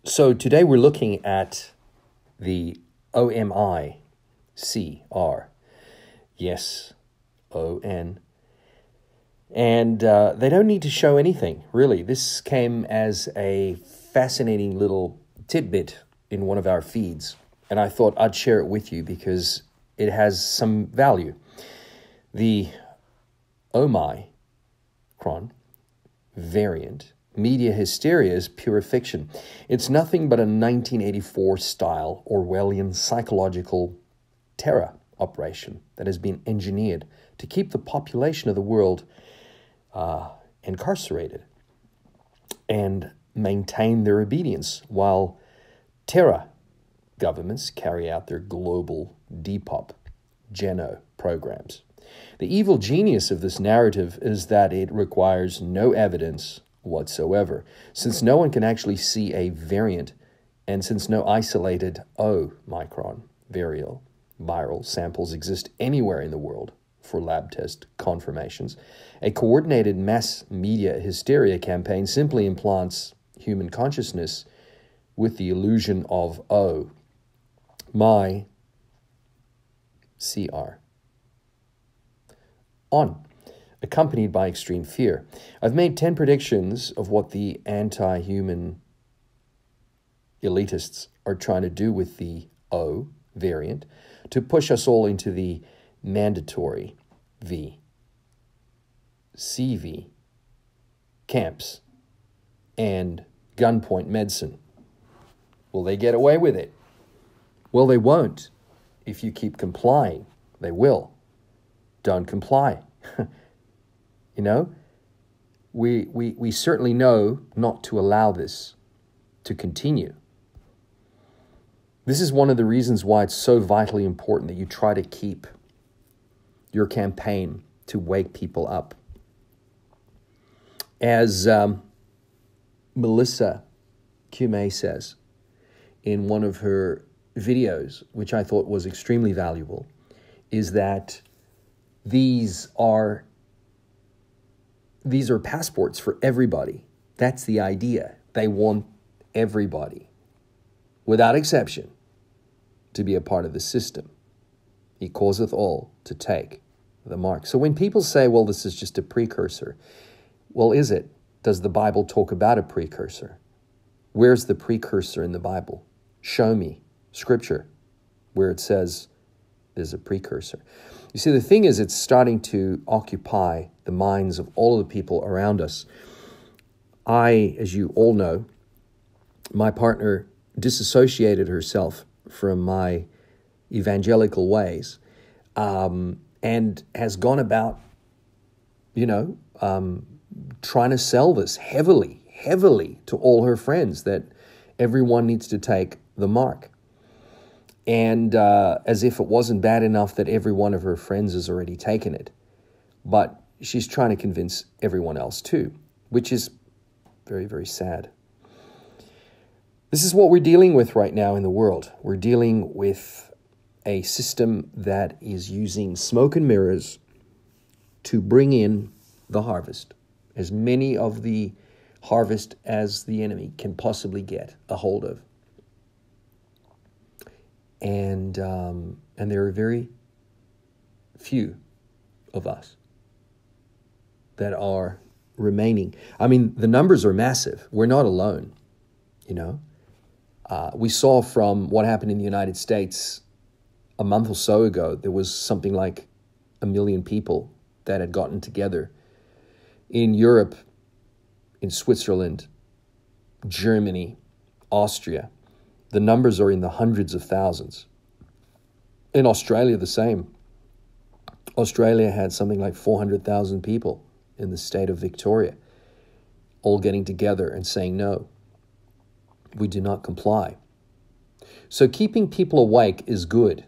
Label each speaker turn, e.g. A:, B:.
A: So today we're looking at the OMICR. Yes, ON. And they don't need to show anything, really. This came as a fascinating little tidbit in one of our feeds, and I thought I'd share it with you because it has some value. The Mi-cron variant, media hysteria, is pure fiction. It's nothing but a 1984-style Orwellian psychological terror operation that has been engineered to keep the population of the world incarcerated and maintain their obedience while terror governments carry out their global depop geno programs. The evil genius of this narrative is that it requires no evidence whatsoever, since no one can actually see a variant and since no isolated Mi-cron viral samples exist anywhere in the world for lab test confirmations. A coordinated mass media hysteria campaign simply implants human consciousness with the illusion of my CR on, accompanied by extreme fear. I've made 10 predictions of what the anti-human elitists are trying to do with the O variant to push us all into the mandatory CV camps and gunpoint medicine. Will they get away with it? Well, they won't. If you keep complying, they will. Don't comply. You know, we certainly know not to allow this to continue. This is one of the reasons why it's so vitally important that you try to keep your campaign to wake people up. As Melissa Kume says in one of her videos, which I thought was extremely valuable, is that these are passports for everybody. That's the idea. They want everybody, without exception, to be a part of the system. He causeth all to take the mark. So when people say, well, this is just a precursor, well, is it? Does the Bible talk about a precursor? Where's the precursor in the Bible? Show me scripture where it says there's a precursor. You see, the thing is, it's starting to occupy the minds of all of the people around us. As you all know, my partner disassociated herself from my evangelical ways and has gone about, trying to sell this heavily to all her friends that everyone needs to take the mark. And as if it wasn't bad enough that every one of her friends has already taken it. But she's trying to convince everyone else too, which is very, very sad. This is what we're dealing with right now in the world. We're dealing with a system that is using smoke and mirrors to bring in the harvest, as many of the harvest as the enemy can possibly get a hold of. And there are very few of us that are remaining. I mean, the numbers are massive. We're not alone, We saw from what happened in the United States a month or so ago, there was something like 1 million people that had gotten together. In Europe, in Switzerland, Germany, Austria, the numbers are in the hundreds of thousands. In Australia, the same. Australia had something like 400,000 people in the state of Victoria, all getting together and saying, no, we do not comply. So keeping people awake is good.